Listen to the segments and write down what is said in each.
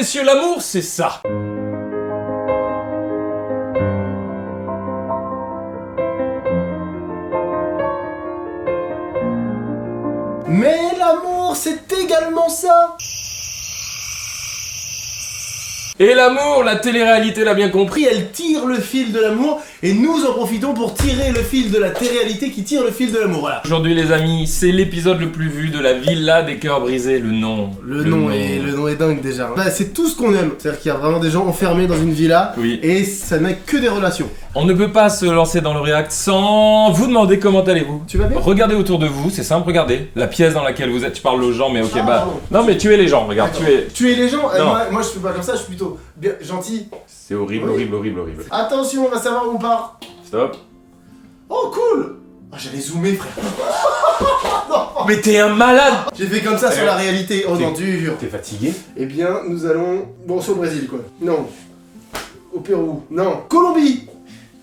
messieurs, l'amour, c'est ça. Mais l'amour, c'est également ça. Et l'amour, la télé-réalité l'a bien compris. Elle tire le fil de l'amour et nous en profitons pour tirer le fil de la télé-réalité qui tire le fil de l'amour. Voilà. Aujourd'hui les amis, c'est l'épisode le plus vu de la Villa des Cœurs Brisés, le nom. Le nom est dingue déjà. Bah, c'est tout ce qu'on aime. C'est-à-dire qu'il y a vraiment des gens enfermés dans une villa et ça n'a que des relations. On ne peut pas se lancer dans le react sans vous demander comment allez-vous. Tu vas bien? Regardez autour de vous, c'est simple, regardez. La pièce dans laquelle vous êtes, tu parles aux gens, mais ok, non mais tuez les gens, regarde, Tuer les gens? Non. Moi je suis pas comme ça, je suis plutôt bien gentil. C'est horrible, horrible, horrible, horrible. Attention, on va savoir où on part. Stop. Oh cool. Ah, j'allais zoomer frère. Mais t'es un malade. J'ai fait comme ça sur la réalité. Oh non, dur. T'es fatigué? Eh bien, nous allons... Bon, sur le Brésil quoi. Non. Au Pérou. Non. Colombie.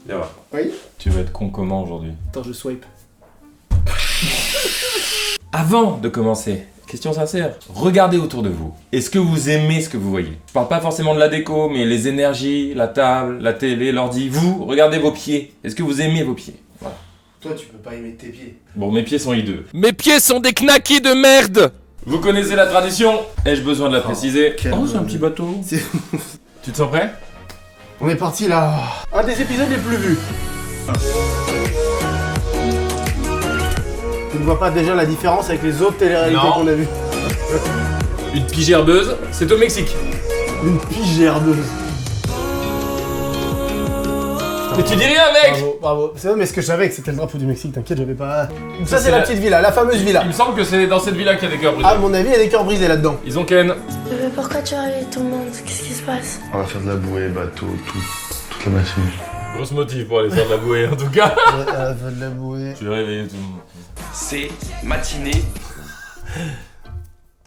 Viens voir. Oui. Tu vas être con comment aujourd'hui? Attends, je swipe. Avant de commencer, question sincère, regardez autour de vous. Est-ce que vous aimez ce que vous voyez? Je parle pas forcément de la déco, mais les énergies, la table, la télé, l'ordi. Vous, regardez vos pieds. Est-ce que vous aimez vos pieds? Voilà. Toi, tu peux pas aimer tes pieds. Bon, mes pieds sont hideux. Mes pieds sont des knackis de merde! Vous connaissez la tradition? Ai-je besoin de la préciser? Oh, c'est un petit bateau. Tu te sens prêt? On est parti là. Un des épisodes les plus vus. Tu ne vois pas déjà la différence avec les autres téléréalités Non. qu'on a vues? Une pige herbeuse, c'est au Mexique. Une pige herbeuse. Mais tu dis rien, mec! Bravo, bravo. C'est vrai, mais ce que je savais que c'était le drapeau du Mexique, t'inquiète, j'avais pas... Ça, c'est c'est la la- petite villa, la fameuse villa. Il me semble que c'est dans cette villa qu'il y a des cœurs brisés. À mon avis, il y a des cœurs brisés là-dedans. Ils ont Ken. Mais pourquoi tu réveilles tout le monde? Qu'est-ce qui se passe? On va faire de la bouée, bateau, toute la machine. Grosse motif pour aller faire de la bouée, en tout cas. Veut de la bouée. Je vais réveiller tout le monde. C'est matinée.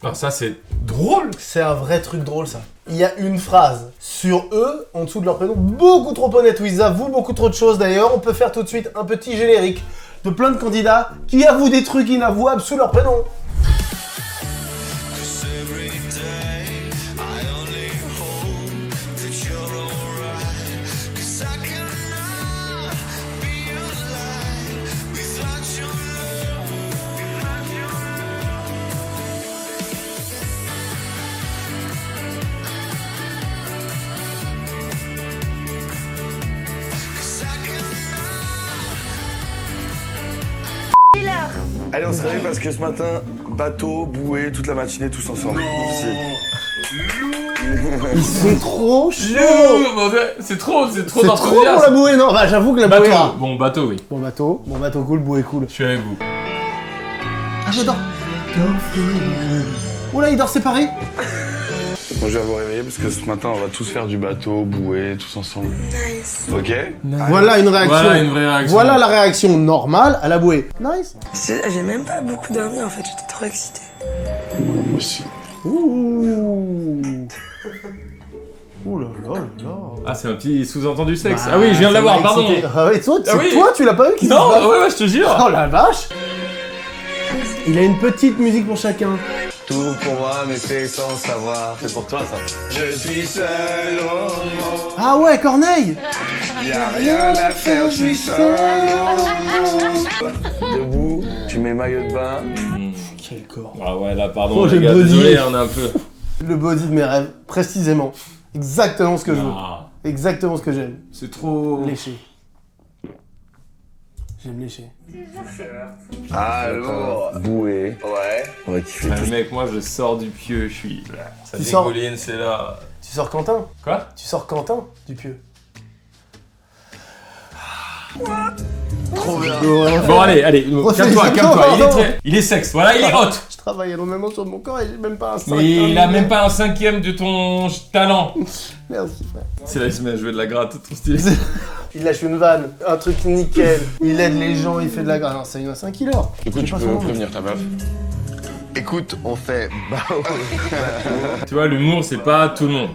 Alors ça, c'est drôle. C'est un vrai truc drôle, ça. Il y a une phrase sur eux, en dessous de leur prénom, beaucoup trop honnête, où ils avouent beaucoup trop de choses. D'ailleurs, on peut faire tout de suite un petit générique de plein de candidats qui avouent des trucs inavouables sous leur prénom. Allez, on se réveille parce que ce matin, bateau, bouée, toute la matinée, tous ensemble. Ils sont trop chauds. C'est trop C'est trop pour la d'enthousiasme. bouée, non? Bah, j'avoue que la bouée... Bateau. Bon, bateau, oui. Bon bateau cool, bouée cool. Je suis avec vous. Ah, j'adore. Oula, ils dorment séparés. Moi, je vais vous réveiller parce que ce matin, on va tous faire du bateau, bouée, tous ensemble. Nice. Ok? Voilà une réaction. Voilà une vraie réaction. Voilà la réaction normale à la bouée. Nice. J'ai même pas beaucoup dormi en fait, j'étais trop excitée. Moi aussi. Ouh. Ouh là là là. Ah, c'est un petit sous-entendu sexe. Ah oui, je viens de l'avoir, pardon. Ah ouais, toi, Ah oui. toi, tu l'as pas vu qui Non, se passe ouais, je te jure. Oh la vache. Il a une petite musique pour chacun. Tout pour moi, mais c'est sans savoir. C'est pour toi, ça. Je suis seul au monde. Ah ouais, Corneille. Y'a rien à faire, je suis seul au monde. Debout, tu mets maillot de bain. Quel corps. Ah ouais, là, pardon, Oh, les le gars, body. désolé, on est un peu... Le body de mes rêves, précisément. Exactement ce que je veux. Ah, Exactement ce que j'aime. c'est trop... Lécher. J'aime lécher. Alors, bouée. Ouais. On va kiffer Ah, tout. mec, moi, je sors du pieu, je suis là. Ça Tu sors- dégouline, c'est là. Tu sors Quentin. Quoi? Tu sors Quentin du pieu. Trop bien. Bon, allez, Refais calme-toi, les calme-toi. efforts, Il est sexe, voilà, il est hot. Je travaille énormément sur mon corps et j'ai même pas un 5. Mais il a même pas un cinquième de ton talent. Merci frère. C'est là, il se met à jouer de la gratte, trop stylé. Il lâche une vanne, un truc nickel. Il aide les gens, il fait de la grâce. Non, c'est un killer. Du coup, Je sais tu pas peux son nom, prévenir ta meuf. Écoute, on fait Tu vois, l'humour, c'est pas tout le monde.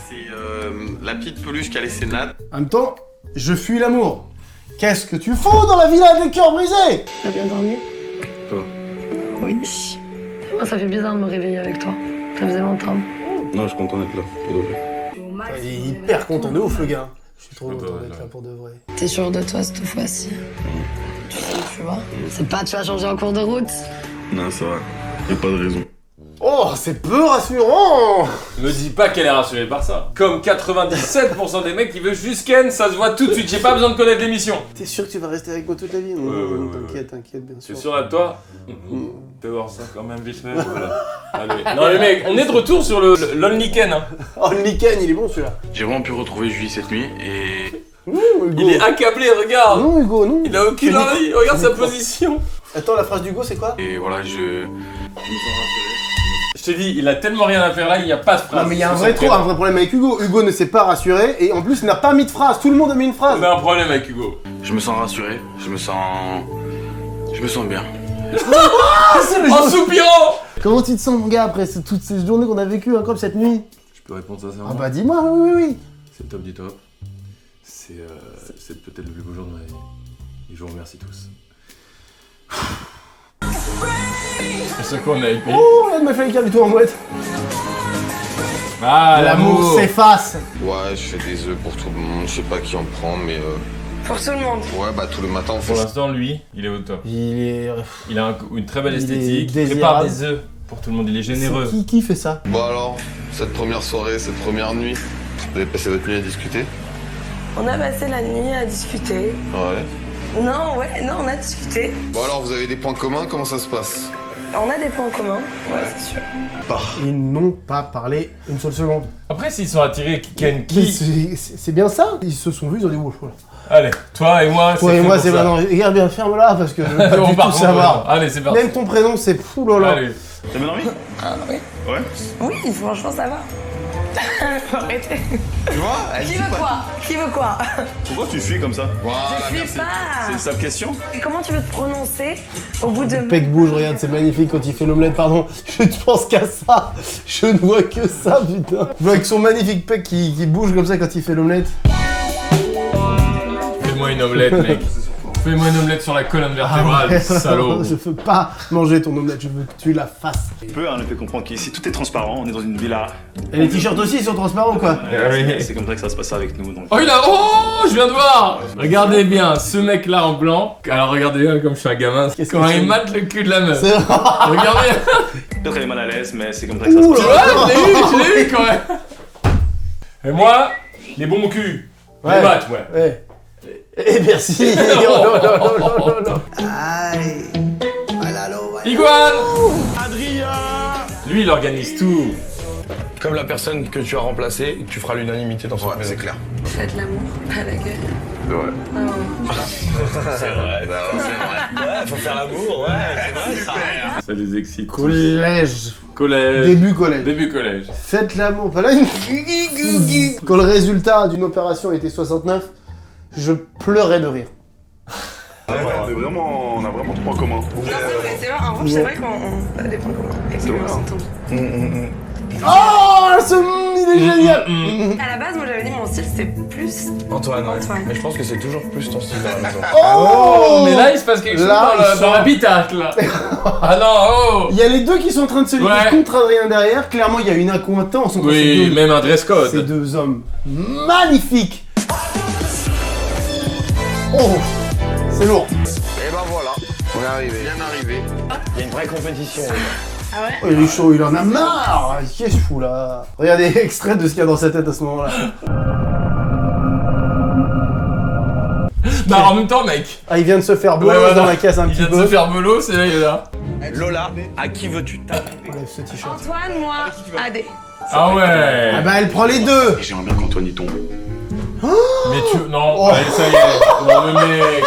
C'est la petite peluche qui a laissé Nat. En même temps, je fuis l'amour. Qu'est-ce que tu fous dans la villa des cœurs brisés? T'as bien dormi? Toi. Oui. Moi, ça fait bizarre de me réveiller avec toi. Ça faisait longtemps. Non, je suis content d'être là, pour de vrai. Il est hyper content de ouf le gars. Je suis trop Ouais, content ouais, d'être ouais. là pour de vrai. T'es sûr de toi cette fois-ci? Tu sais, tu vois. C'est pas tu vas changer en cours de route. Non, ça va. Y'a pas de raison. Oh, c'est peu rassurant. Me dis pas qu'elle est rassurée par ça. Comme 97% des mecs qui veulent juste Ken, ça se voit tout de suite. J'ai pas besoin de connaître l'émission. T'es sûr que tu vas rester avec moi toute la vie? Non, ouais, t'inquiète, t'inquiète, bien Tu sûr. es sûr là de toi? Fais voir ça quand même vite fait. Voilà. Allez. Non les mecs, on est de retour sur l'Only Ken. Hein. Oh, le Niken, il est bon celui-là. J'ai vraiment pu retrouver Julie cette nuit et... Hugo. Il est accablé, regarde. Non, Hugo, non. Il a aucune envie. Regarde sa position. Attends, la phrase d'Hugo, c'est quoi? Et voilà, je... Je te dis, il a tellement rien à faire là, il n'y a pas de phrase. Non, mais il y a un Sur vrai son trou, un prénom. vrai problème avec Hugo. Hugo ne s'est pas rassuré et en plus, il n'a pas mis de phrase. Tout le monde a mis une phrase. On a un problème avec Hugo. Je me sens rassuré, je me sens bien. En soupirant. Comment tu te sens, mon gars, après toutes ces journées qu'on a vécues, comme cette nuit? Je peux répondre sincèrement. Ah bah dis-moi, oui. C'est le top du top. C'est peut-être le plus beau jour de ma vie. Et je vous remercie tous. C'est ce qu'on a écrit. Oh, là, il m'a fait les câbles du tout en mouette. Ah, L'amour s'efface. Ouais, je fais des œufs pour tout le monde, je sais pas qui en prend, mais Pour tout le monde. ouais, bah tous les matins on fait Pour l'instant, lui, il est au top. Il est... Il a une très belle Il est esthétique. Il prépare désirable. des œufs pour tout le monde. Il est généreux. Qui fait ça? Bon alors, cette première soirée, cette première nuit, vous avez passé votre nuit à discuter? On a passé la nuit à discuter. Ouais. Non, on a discuté. Bon alors, vous avez des points communs, comment ça se passe? On a des points communs. Ouais, c'est sûr. Ils n'ont pas parlé une seule seconde. Après, s'ils sont attirés, Ken Mais qui c'est bien ça. Ils se sont vus, ils ont dit, voilà. Allez, toi et moi, Ouais, fait moi pour c'est ça. maintenant. Regarde bien, ferme-la parce que je veux pas On du part tout pour savoir. maintenant. Allez, c'est parti. Même ton prénom, c'est fou, là. Allez. T'as bien dormi? Ah oui. Ouais. Oui, franchement, ça va. Arrêtez. Tu vois? Qui veut quoi? Pourquoi tu fuis comme ça? Voilà, Je merci. sais pas. C'est une simple question. Et comment tu veux te prononcer au bout de... Pec bouge, regarde, c'est magnifique quand il fait l'omelette, pardon. Je ne pense qu'à ça. Je ne vois que ça, putain. Je vois avec son magnifique pec qui bouge comme ça quand il fait l'omelette. Fais-moi une omelette, mec. Fais-moi une omelette sur la colonne vertébrale, ouais. salaud. Je veux pas manger ton omelette, je veux que tu la fasses. On peut hein, le fait comprendre qu'ici tout est transparent, on est dans une villa. Et les t-shirts aussi, ils sont transparents ou quoi? C'est comme ça que ça se passe avec nous. Donc... Oh, je viens de voir. Regardez bien, ce mec-là en blanc. Alors regardez bien comme je suis un gamin. Qu'est-ce que Quand tu il veux mate le cul de la meuf. C'est Regardez. Peut-être elle est mal à l'aise, mais c'est comme ça que ça se Ouh passe. là. Je l'ai eu quand même. Et moi, les bons culs. Ouais. Les maths, ouais. Ouais. Et merci. Oh, non. Iguane. Lui, il organise tout. Comme la personne que tu as remplacée, tu feras l'unanimité dans son Ouais, c'est clair. Faites l'amour à la gueule. Ouais. Ah ouais. C'est vrai. Bah, ouais, c'est vrai. Ouais, faut faire l'amour, ouais. Super. Ça les excite. Collège. Collège. Début collège. Début collège. Faites l'amour. Pas là. Quand le résultat d'une opération était 69, je pleurais de rire. On a vraiment trois points communs. C'est vrai, en revanche, c'est vrai qu'on a des points communs. Et qu'on s'entend. Oh, il est génial. À la base, moi j'avais dit mon style c'était plus. Antoine, ouais. Antoine. Mais je pense que c'est toujours plus ton style dans la maison. Oh, Mais là, il se passe quelque chose Là, ils dans sont- l'habitacle, là. Ah non, oh. Il y a les deux qui sont en train de se lutter Ouais. contre Adrien derrière. Clairement, il y a une accointance entre ces Oui, deux. même un dress Ces code. deux hommes magnifiques. Oh, c'est lourd. Et ben voilà, on est arrivé. Bien arrivé. Il y a une vraie compétition. Ah ouais? Oh, il est chaud, il en a marre. Qu'est-ce que je fous là? Regardez extrait de ce qu'il y a dans sa tête à ce moment-là. Bah, en même temps, mec. Ah, il vient de se faire bolos Ouais, voilà. dans la caisse un Il petit vient de peu. se faire bolo, c'est là, il est là. Lola, à qui veux-tu taper? Enlève ce t-shirt. Antoine, moi, Adé. Ah ouais. Ah bah elle prend les deux. Et j'aimerais bien qu'Antoine y tombe. Mais tu. Non, Oh. allez, ça y est. Non, mais mec.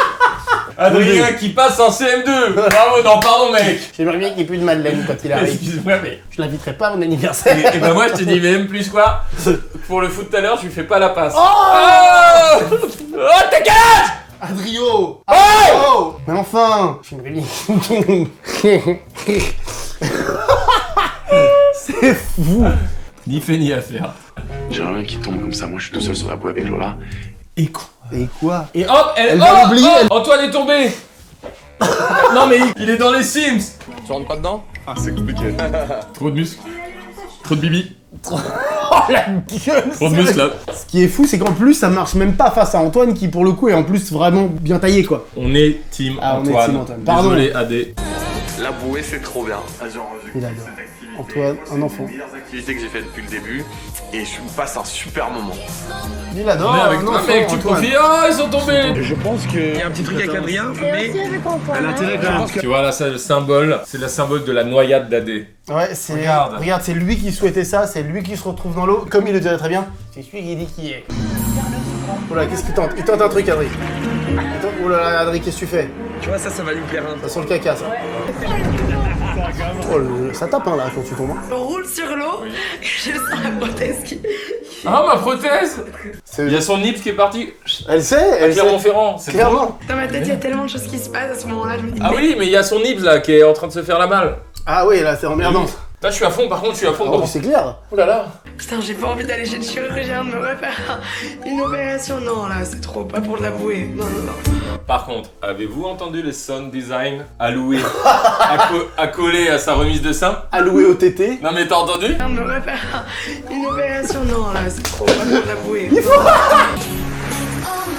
Adrien qui passe en CM2. Bravo, non, pardon, mec. J'aimerais bien qu'il n'y ait plus de Madeleine quand il arrive. Excuse-moi, mais. Je l'inviterai pas à mon anniversaire. Et bah, moi, je te dis même plus quoi. Pour le foot tout à l'heure, je lui fais pas la passe. Oh, Oh, t'as quel âge? Adrio. Oh. Mais enfin. C'est fou. Ni fait ni à faire. J'aimerais bien qu'il tombe comme ça. Moi, je suis tout seul sur la peau avec Lola. Et quoi? Et quoi? Et hop, Elle va l'oublier, elle- Antoine est tombé. Non, mais il est dans les Sims. Tu rentres pas dedans? Ah, c'est compliqué. Trop de muscles. Trop de bibi. Oh la gueule. Trop de muscle là. Ce qui est fou, c'est qu'en plus, ça marche même pas face à Antoine qui, pour le coup, est en plus vraiment bien taillé, quoi. On est team Ah, on est Antoine. team Antoine. Pardon. Désolé AD. La bouée, c'est trop bien. Il adore. Antoine, un enfant. C'est la meilleure activité que j'ai fait depuis le début et je passe un super moment. Il adore. On est avec un toi enfant, mec, tu Antoine. profites. Oh, ils sont tombés. Je pense qu'il y a un petit truc avec Adrien, mais elle a intérêt quand même. Tu vois là, c'est le symbole. C'est le symbole de la noyade d'AD. Ouais, c'est. Regarde. Regarde, c'est lui qui souhaitait ça, c'est lui qui se retrouve dans l'eau, comme il le dirait très bien. C'est celui qui dit qui est. Oh là, qu'est-ce qu'il tente? Il tente un truc, Adri. Oh là là, Adri, qu'est-ce que tu fais? Tu vois, ça va lui plaire. Ça sent le caca, ça. Oh, ça tape, hein, là, quand tu tombes. Je roule sur l'eau et je sens la prothèse qui. Ah, ma prothèse. Il y a son nips qui est parti. Elle sait, elle sait. Clermont-Ferrand. C'est trop. Clairement. Dans ma tête, il y a tellement de choses qui se passent à ce moment-là. Je me dis, Ah oui, mais il y a son nips là qui est en train de se faire la malle. Ah oui, là, c'est emmerdant. Là, je suis à fond, par contre, je suis à fond. Oh, c'est clair. Oh là là. putain, j'ai pas envie d'aller chez le chirurgien, de me refaire une opération. Non, là, c'est trop, pas pour de l'avouer. Non, non, non. Par contre, avez-vous entendu les sound design alloués à coller à sa remise de sein? Alloué au TT. Non mais t'as entendu? De me refaire une opération. Non, là, c'est trop, pas pour de l'avouer.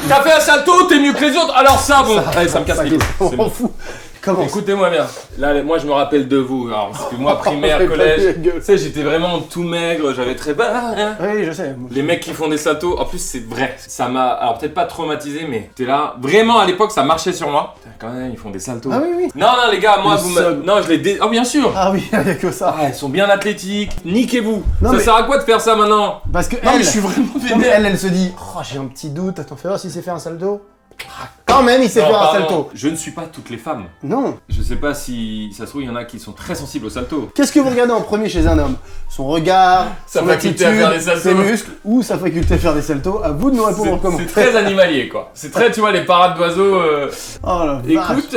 T'as fait un salto, t'es mieux que les autres, alors ça, bon. Allez, ça me casse les couilles. On C'est s'en bon. fout. Comment? Écoutez-moi bien. Là, moi, je me rappelle de vous. Alors, parce que moi, primaire, collège, tu sais, j'étais vraiment tout maigre, j'avais très bas. Oui, je sais. Les mecs qui font des saltos, en plus, c'est vrai. Ça m'a, alors peut-être pas traumatisé, mais t'es là. Vraiment, à l'époque, ça marchait sur moi. Putain, quand même, ils font des saltos. Ah oui, oui. Non, non, les gars, moi, Le vous seul. me. Non, je les Oh, bien sûr. Ah oui, il y a que ça. Ah, elles sont bien athlétiques. Niquez-vous. Non, Ça mais- sert à quoi de faire ça maintenant? Parce que Non, mais elle, je suis vraiment non, mais vénère. elle se dit, oh, j'ai un petit doute. Attends, fais voir s'il sait faire un salto. Quand même, il sait Non, faire un pardon. salto. Je ne suis pas toutes les femmes. Non. Je sais pas si ça se trouve, il y en a qui sont très sensibles au salto. Qu'est-ce que vous regardez en premier chez un homme? Son regard, Sa son faculté attitude, à faire des saltos. ses muscles ou sa faculté à faire des saltos? À vous de nous répondre en C'est commentaire. très animalier quoi. C'est très, tu vois, les parades d'oiseaux. Oh la vache. Écoute,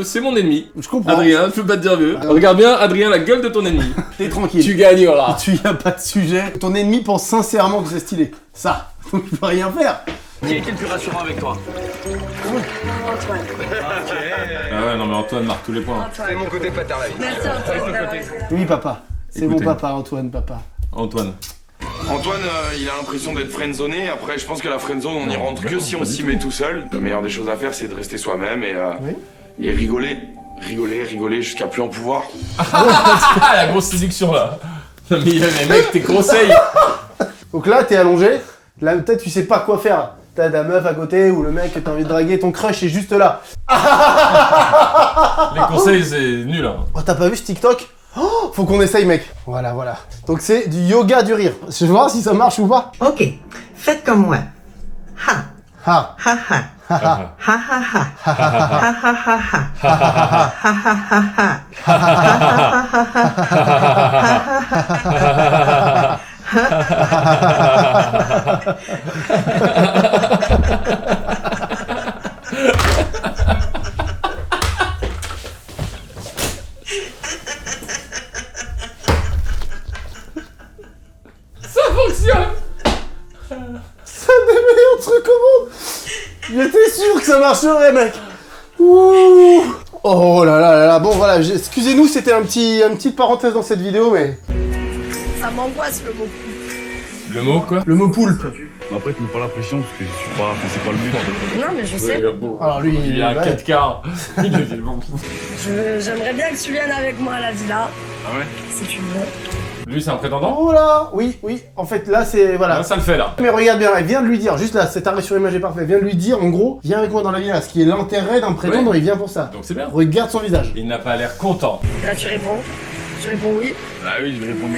c'est mon ennemi. Je comprends. Adrien, je peux pas te dire mieux. Regarde bien, Adrien, la gueule de ton ennemi. T'es tranquille. Tu gagneras. Tu y a pas de sujet. Ton ennemi pense sincèrement que c'est stylé. Ça. Donc je peux rien faire. Qui est le plus rassurant avec toi? Ah ouais, non mais Antoine marque tous les points. C'est mon côté pater la vie. Merci Antoine. Oui, papa. C'est mon Écoutez. papa, Antoine, papa. Antoine. Antoine, il a l'impression d'être friendzoné. Après, je pense que la friendzone, on y rentre que si on s'y met tout seul. La meilleure des choses à faire, c'est de rester soi-même Oui. et rigoler. Rigoler jusqu'à plus en pouvoir. Ah la grosse séduction là. Non mais les mecs, tes conseils. Donc là, t'es allongé. Là, peut-être tu sais pas quoi faire. T'as ta meuf à côté ou le mec que t'as envie de draguer, ton crush est juste là. Les conseils, c'est nul hein. Oh, t'as pas vu ce TikTok? Oh, faut qu'on essaye, mec. Voilà, voilà. Donc c'est du yoga du rire. Je vais voir si ça marche ou pas. Ok, faites comme moi. Ha, Ah. ha, ha, ha, ha, ha, ha, ha, ha, ha, ha, Ça fonctionne. C'est un des meilleurs trucs au monde. J'étais sûr que ça marcherait, mec. Ouh. Oh là là là là. Bon, voilà. Excusez-nous, c'était une petite parenthèse dans cette vidéo, mais... Ça m'angoisse le mot. Le mot quoi? Le mot poulpe. Après, tu me pas la pression parce que je suis pas. Enfin, c'est pas le but. Non, mais je sais. Alors lui, Il a un ouais. 4 quarts. Il est bon. J'aimerais bien que tu viennes avec moi à la villa. Ah ouais? Si tu veux. Lui, c'est un prétendant? Oh là. Oui, oui. En fait, là, c'est... Voilà. Ah, ça le fait là. Mais regarde bien, viens de lui dire, juste là, cet arrêt sur image est parfait, viens de lui dire, en gros, viens avec moi dans la villa, ce qui est l'intérêt d'un prétendant, Ouais. il vient pour ça. Donc c'est bien. Regarde son visage. Il n'a pas l'air content. Là, tu réponds. Tu réponds oui. Ah oui, je vais répondre.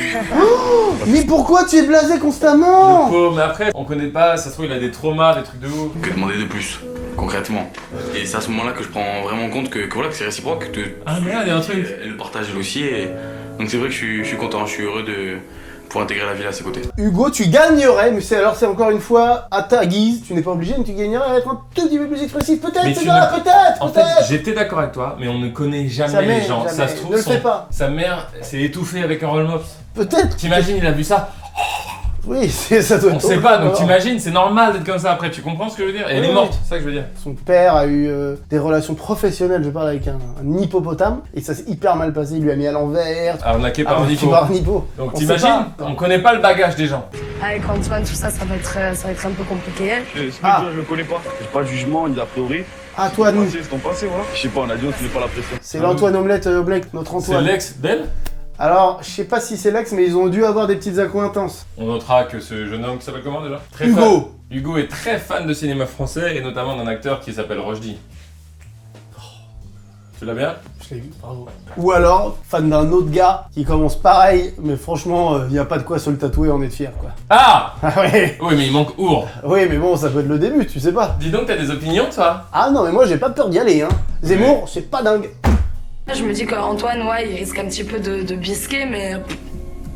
Mais pourquoi tu es blasé Le constamment? pauvre, mais après, on connaît pas, ça se trouve, il a des traumas, des trucs de ouf. Que demander de plus, concrètement. Et c'est à ce moment-là que je prends vraiment compte que voilà, que c'est réciproque, que Ah merde, il y a un truc. elle le partage elle aussi. Et... Donc c'est vrai que je suis content, je suis heureux de pouvoir intégrer la ville à ses côtés. Hugo, tu gagnerais, mais c'est encore une fois à ta guise, tu n'es pas obligé, mais tu gagnerais à être un tout petit peu plus expressif, Mais peut-être, tu c'est ça, ne- peut-être, En fait, peut-être. j'étais d'accord avec toi, mais on ne connaît jamais Jamais, les gens. jamais. Ça se trouve, Ne le fais pas. sa mère s'est étouffée avec un roll mops. Peut-être. T'imagines, il a vu ça. Oui, ça doit être. On sait pas, donc mort. t'imagines, c'est normal d'être comme ça après, tu comprends ce que je veux dire? Et elle est morte, c'est ça que je veux dire. Son père a eu des relations professionnelles, je parle avec un hippopotame, et ça s'est hyper mal passé, il lui a mis à l'envers. Arnaqué par un hippo. Par un hippo. Donc On t'imagines, sait pas. on connaît pas le bagage des gens. Avec Antoine, tout ça, ça va être un peu compliqué. Je le connais pas. J'ai pas de jugement, ni d'a priori. Ah, toi, nous. C'est ton passé, voilà. Je sais pas, on a dit on se met pas la pression. C'est l'Antoine Omelette Oblek, notre C'est Antoine. l'ex d'elle. Alors, je sais pas si c'est l'ex, mais ils ont dû avoir des petites accointances. On notera que ce jeune homme qui s'appelle comment déjà? Très Hugo. fan. Hugo est très fan de cinéma français et notamment d'un acteur qui s'appelle Rochdy. Tu l'as bien? Je l'ai vu, bravo. Ou alors, fan d'un autre gars qui commence pareil, mais franchement, y a pas de quoi se le tatouer, on est fiers, quoi. Ah! Ah ouais. Oui, mais il manque Our. Oui, mais bon, ça peut être le début, tu sais pas. Dis donc, t'as des opinions, toi? Ah non, mais moi, j'ai pas peur d'y aller, hein. Zemmour, c'est pas dingue. Je me dis qu'Antoine, ouais, il risque un petit peu de bisquer, mais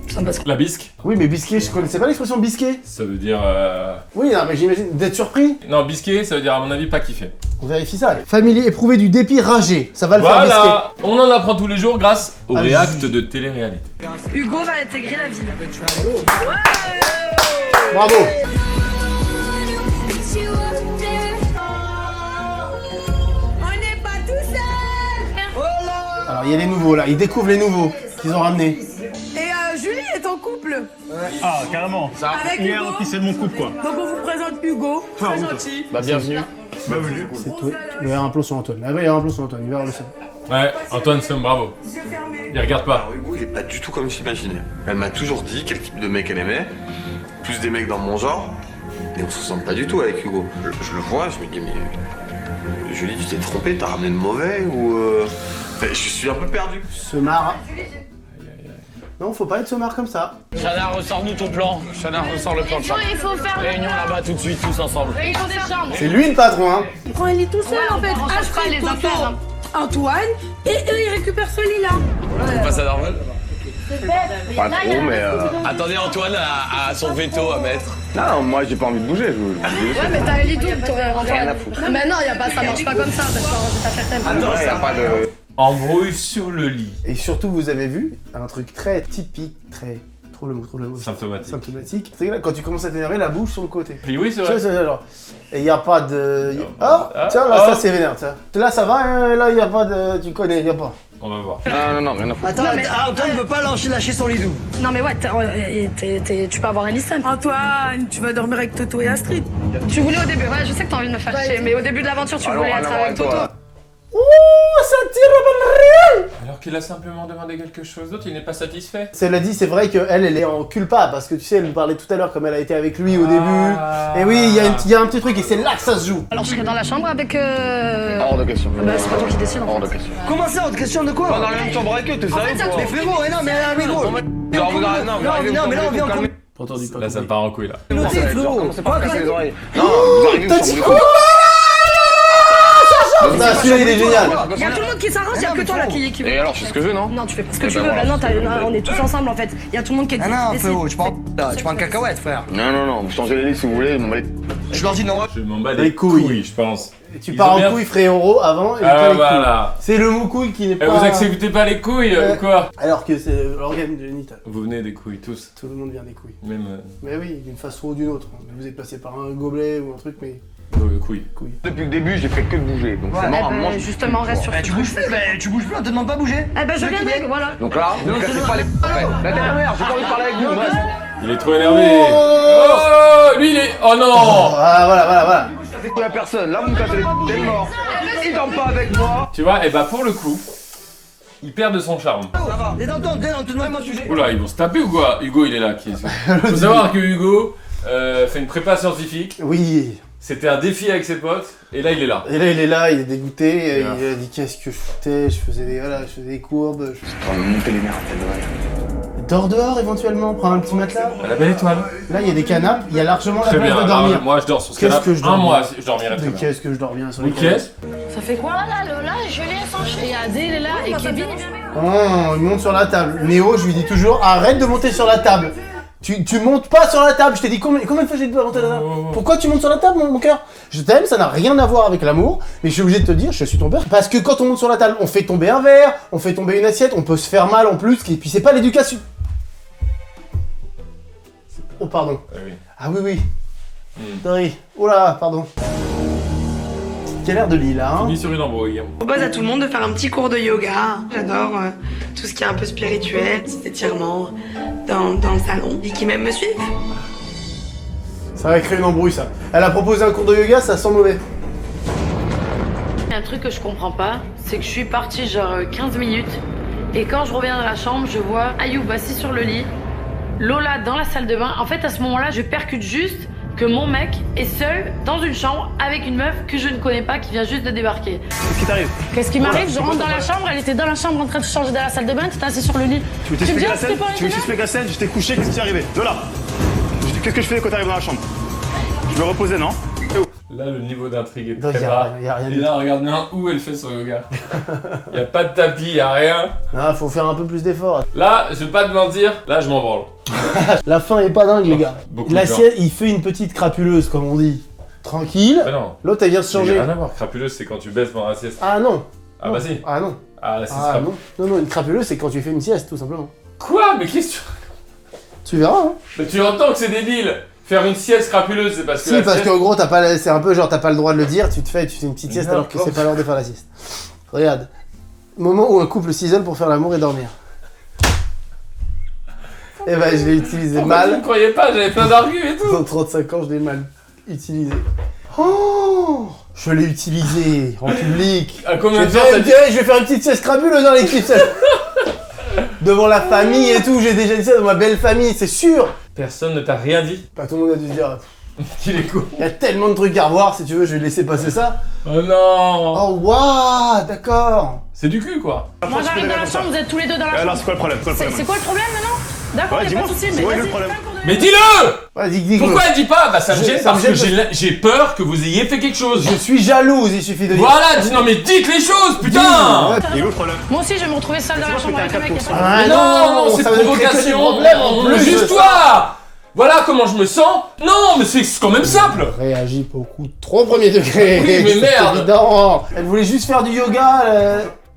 ça me passe. La bisque? Oui, mais bisquer, je connaissais pas l'expression bisquer. Ça veut dire. Oui, non, mais j'imagine d'être surpris. Non, bisquer, ça veut dire à mon avis pas kiffer. On vérifie ça. Familier éprouvé du dépit ragé, ça va le faire bisquer. Voilà! On en apprend tous les jours grâce au Ah, réact de télé-réalité. Hugo va intégrer la ville. Bravo. On n'est pas tout seul. Alors, il y a les nouveaux, là. Ils découvrent les nouveaux qu'ils ont ramenés. Et Julie est en couple. Ah, carrément. Avec Hier, Hugo. officiellement couple, quoi. Donc on vous présente Hugo, très gentil. Bah, bienvenue. Bienvenue. C'est tout. Il va y avoir un plan sur Antoine. Ah, il va y avoir un plan sur Antoine, il va y avoir le seul. Ouais, Antoine Somme, bravo. Il regarde pas. Alors Hugo, il est pas du tout comme j'imaginais. Elle m'a toujours dit quel type de mec elle aimait. Plus des mecs dans mon genre. Et on se ressemble pas du tout avec Hugo. Je le vois, je me dis, mais Julie, tu t'es trompé, t'as ramené le mauvais ou enfin, je suis un peu perdu. Se marre. Non, faut pas être se marre comme ça. Chana, ressors-nous ton plan. Chana, ressors le plan de chambre. Il faut faire Réunion là-bas tout de suite, tous ensemble. Il faut des chambres. C'est lui le patron, hein. Quand il est tout seul en fait, on range pas les affaires. Antoine, et eux ils récupèrent celui-là. C'est pas ça normal? Pas trop, mais Attendez, Antoine a son veto à mettre. Non, moi j'ai pas envie de bouger. Ouais, mais t'as les doubles, t'aurais Antoine. Mais non, ça marche pas comme ça, parce que t'as fait Il y a pas de. Embrouille sur le lit. Et surtout, vous avez vu un truc très typique, très. Trouve le mot. Symptomatique. Symptomatique. C'est que là, quand tu commences à t'énerver, la bouche sur le côté. Puis oui, c'est Tu vois, vrai. c'est genre. Et y a pas de. Ah, Tiens, là, ah. ça c'est vénère, tiens. Là, ça va, hein, là, y a pas de. Tu connais, y a pas. On va voir. Non, rien à foutre. Attends, Antoine veut pas lâcher son lidou. Non mais ouais, tu peux avoir un listen. Antoine, tu vas dormir avec Toto et Astrid. Tu voulais au début, ouais, je sais que t'as envie de me faire chier, mais au début de l'aventure, tu voulais être avec Toto. Ouh, ça tire le réel. Alors qu'il a simplement demandé quelque chose d'autre, il n'est pas satisfait. Cela dit, c'est vrai qu'elle, elle est en culpa, parce que tu sais, elle nous parlait tout à l'heure comme elle a été avec lui au début. Et oui, il y a un petit truc, et c'est là que ça se joue. Alors je serais dans la chambre avec... Hors de question. Bah c'est pas toi qui décide en fait. Hors de question. Comment ça, autre question de quoi? Pas dans la même chambre avec eux, t'es sérieux ou quoi? Mais frérot, non, mais gros. Non, mais là on vient en Pas entendu, pas Là, ça compris. part en couille là. communauté, frérot. C'est pas casser les oreilles. Non, vous arrivez, vous chambres de couple. Ah, celui-là, il est génial. Il y a tout le monde qui s'arrange, il y a que toi là qui veut. Et alors, je fais ce que je veux, non? Non, tu fais pas ce que tu veux, bah non, on est tous ensemble en fait. Il y a tout le monde qui est Ah non, décide. frérot, tu prends un cacahuète, frère. Non, vous changez les listes si vous voulez, Je leur dis non. Je m'en bats Les les couilles. couilles, je pense. Et tu Ils pars ont en bien- couille, frérot, avant, et Ah pas les couilles. voilà. C'est le moukouille qui n'est Et pas... vous acceptez pas les couilles ou quoi? Alors que c'est l'organe génital. Vous venez des couilles tous. Tout le monde vient des couilles. Même Mais oui, d'une façon ou d'une autre. Vous êtes passé par un gobelet ou un truc, mais couilles. couilles. Depuis le début, j'ai fait que de bouger. Donc c'est mort à moi. Justement, reste sur ce Tu bouges plus, tu bouges plus, on te demande pas de bouger. Eh ben je viendrai, voilà. Donc là, ne me cassez pas les La dernière, j'ai pas envie de parler avec vous. bref. Il est trop énervé. Oh, lui il est. Oh non. Ah, voilà. Ça fait quoi la personne? Là, vous me cassez les t'es mort. Il dort pas avec moi. Tu vois, et bah pour le coup, il perd de son charme. T'es dans ton demande pas de sujet. Oula, ils vont se taper ou quoi? Hugo il est là. Faut savoir que Hugo fait une prépa scientifique. Oui. C'était un défi avec ses potes. Et là il est là. Et là, il est là, il est dégoûté. Yeah. Il a dit qu'est-ce que je foutais, je faisais des courbes. On va me monter les nerfs, en fait. Dors dehors éventuellement, prends un petit matelas. À la belle étoile. Là, il y a des canapes, il y a largement la Très place bien. de dormir. Alors, moi je dors sur ce Qu'est-ce canapé. que je dors Un mois, bien. je dormirai très Mais bien. qu'est-ce que je dors bien sur les Ok. canapes. Ça fait quoi? Là, je l'ai sans et Adèle est là et Kevin. Oh, il monte sur la table. Néo, je lui dis toujours, arrête de monter sur la table. Tu montes pas sur la table. Je t'ai dit combien de fois j'ai dit de monter sur la table. Pourquoi tu montes sur la table, mon cœur? Je t'aime, ça n'a rien à voir avec l'amour, mais je suis obligé de te dire, je suis ton père. Parce que quand on monte sur la table, on fait tomber un verre, on fait tomber une assiette, on peut se faire mal en plus, et puis c'est pas l'éducation. Oh, pardon. Oui. Ah oui, oui. Sorry. Oh là, pardon. Quel air de lit là, hein? Mis sur une embrouille. Je propose à tout le monde de faire un petit cours de yoga. J'adore tout ce qui est un peu spirituel, petits étirements dans le salon. Et qui même me suivent. Ça va créer une embrouille, ça. Elle a proposé un cours de yoga, ça sent mauvais. Il y a un truc que je comprends pas, c'est que je suis partie genre 15 minutes et quand je reviens dans la chambre, je vois Ayoub assis sur le lit, Lola dans la salle de bain. En fait, à ce moment-là, je percute juste que mon mec est seul dans une chambre avec une meuf que je ne connais pas qui vient juste de débarquer. Qu'est-ce qui t'arrive? Qu'est-ce qui m'arrive? Je rentre dans la chambre, elle était dans la chambre en train de se changer dans la salle de bain, t'étais assis sur le lit. Tu veux t'expliquer la scène? Tu veux t'expliquer la scène? J'étais couché, qu'est-ce qui t'est arrivé? De là. Qu'est-ce que je fais quand t'arrives dans la chambre? Je me reposais, non? Là, le niveau d'intrigue est Donc, très bas. y a rien Et du là, regarde bien où elle fait son yoga. Y a pas de tapis, y a rien. Ah, faut faire un peu plus d'efforts. Là, je vais pas te mentir, là, je m'en branle. La fin est pas dingue, les gars. Beaucoup de L'assiette, il fait une petite crapuleuse, comme on dit. Tranquille. Mais non. L'autre, elle vient se changer. Rien à voir. Crapuleuse, c'est quand tu baisses pendant la sieste. Ah non. Ah Non. bah si. Ah non. Ah, c'est Ah ça. non. Non, non, une crapuleuse, c'est quand tu fais une sieste, tout simplement. Quoi? Mais qu'est-ce que tu... Tu verras, hein. Mais tu entends que c'est débile. Faire une sieste crapuleuse, c'est parce que Si, la parce sieste... qu'en gros, c'est un peu genre, t'as pas le droit de le dire, tu fais une petite sieste alors que N'importe. c'est pas l'heure de faire la sieste. Regarde. Moment où un couple s'isole pour faire l'amour et dormir. Eh ben, je l'ai utilisé Pourquoi tu mal. ne croyais pas? J'avais plein d'argus et tout. Dans 35 ans, je l'ai mal utilisé. Oh, je l'ai utilisé en public. À combien Je de vais, temps faire t'as une, dit... je vais faire une petite sieste crapuleuse dans l'équipe. Devant la famille et tout, j'ai déjà dit ça dans ma belle famille, c'est sûr. Personne ne t'a rien dit? Pas tout le monde a dû se dire. Qu'il est con. Il y a tellement de trucs à revoir, si tu veux, je vais laisser passer ça. Oh non. Oh, waouh, d'accord. C'est du cul, quoi. Moi j'arrive dans la chambre, vous êtes tous les deux dans la Alors, chambre. c'est quoi le problème? C'est quoi le problème maintenant? D'accord, Ouais, y'a pas dis-moi, de soucis, c'est mais quoi le vas-y, problème? fais un cours de Mais yoga. dis-le! Vas-y, dis-le. Pourquoi elle dit pas? Bah ça me Je- gêne ça parce me que gêne j'ai peur que vous ayez fait quelque chose. Je suis jalouse, il suffit de dire. Voilà, dis non mais dites les choses, putain! Ouais. Il est où le problème? Moi aussi je vais me retrouver seule dans la quoi chambre que avec t'as un mec. un qui a cap pas- Ah non, c'est ça va créer que des provocation. problèmes en plus. Juste-toi! Voilà comment je me sens. Non, mais c'est quand même simple. Réagis beaucoup trop premier degré. Oui, mais C'est merde. évident. Elle voulait juste faire du yoga.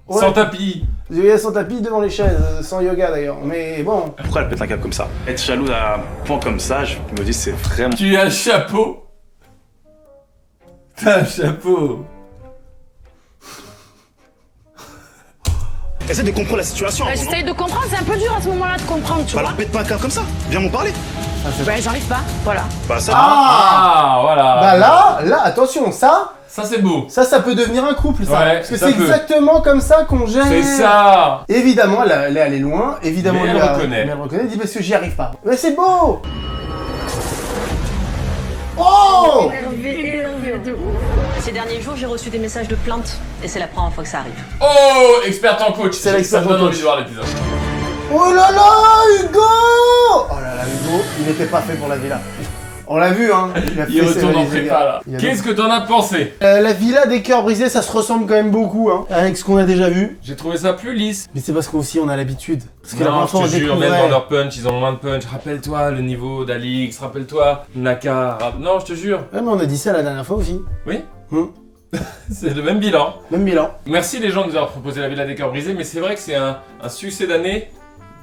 Ouais. Sans tapis. Du yoga sans tapis devant les chaises, sans yoga d'ailleurs. Mais bon. Pourquoi elle pète un câble comme ça? Être jalouse à un point comme ça, je me dis c'est vraiment... Tu as un chapeau. T'as un chapeau. Essaie de comprendre la situation. Bah, avant, non? j'essaye de comprendre, c'est un peu dur à ce moment-là de comprendre, tu Bah vois. alors pète pas un câble comme ça. Viens m'en parler. Bah j'arrive pas, voilà. Bah ça... Ah, voilà. Bah là, attention, ça c'est beau. Ça peut devenir un couple, ça. Ouais, Parce que ça c'est peut. exactement comme ça qu'on gère. C'est ça. Évidemment, elle est allée loin. Évidemment, Mais lui elle a- reconnaît. mais elle reconnaît. Elle dit parce que j'y arrive pas. Mais c'est beau. Oh. Ces derniers jours, j'ai reçu des messages de plainte et c'est la première fois que ça arrive. Oh, experte en coach. C'est l'experte Ça me donne en envie coach. de voir l'épisode. Oh là là, Hugo. Oh là là, Hugo, il n'était pas fait pour la villa. On l'a vu, hein. Il retourne en prépa là. Il a Qu'est-ce que t'en as pensé? La villa des cœurs brisés, ça se ressemble quand même beaucoup, hein, avec ce qu'on a déjà vu. J'ai trouvé ça plus lisse. Mais c'est parce qu'aussi on a l'habitude. Parce que la Non, première fois, je on te jure, découvrait. même dans leur punch, ils ont moins de punch. Rappelle-toi le niveau d'Alix, rappelle-toi Naka. Non, je te jure. Ouais, mais on a dit ça la dernière fois aussi. Oui. Hmm. C'est le même bilan. Même bilan. Merci les gens de nous avoir proposé la Villa des Cœurs Brisés, mais c'est vrai que c'est un succès d'année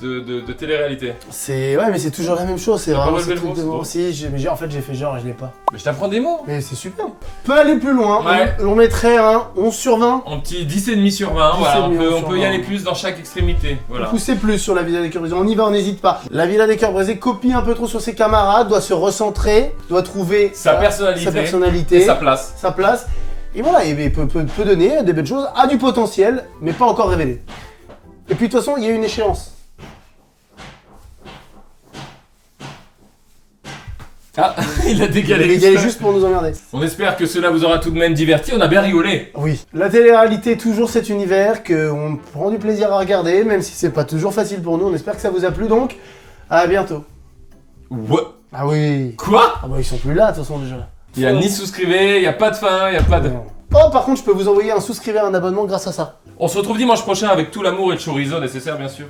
de télé-réalité. C'est ouais, mais c'est toujours la même chose. C'est T'as pas vraiment relevé ce le truc mot, de c'est beau. Si, en fait, j'ai fait genre et je l'ai pas. Mais je t'apprends des mots. Mais c'est super. On peut aller plus loin. Ouais. On mettrait un 11 sur 20. En petit 10,5 sur 20, 10,5 voilà, on sur peut y 20. aller plus dans chaque extrémité. Voilà. Pousser plus sur la Villa des Cœurs Brisés. On y va, on n'hésite pas. La Villa des Cœurs Brisés copie un peu trop sur ses camarades, doit se recentrer, doit trouver Sa personnalité et sa place. Sa place. Et voilà, et peut donner des belles choses, a du potentiel, mais pas encore révélé. Et puis de toute façon, il y a une échéance. Ah, il a décalé. Il est égalé juste pour nous emmerder. On espère que cela vous aura tout de même diverti, on a bien rigolé. Oui. La télé-réalité, toujours cet univers qu'on prend du plaisir à regarder, même si c'est pas toujours facile pour nous. On espère que ça vous a plu donc. À bientôt. Ouais. Ah oui. Quoi? Ah bah ils sont plus là de toute façon déjà. Il y a ni souscrivez, il y a pas de fin, il y a pas de... Oh par contre je peux vous envoyer un souscriveur, un abonnement grâce à ça. On se retrouve dimanche prochain avec tout l'amour et le chorizo nécessaire bien sûr.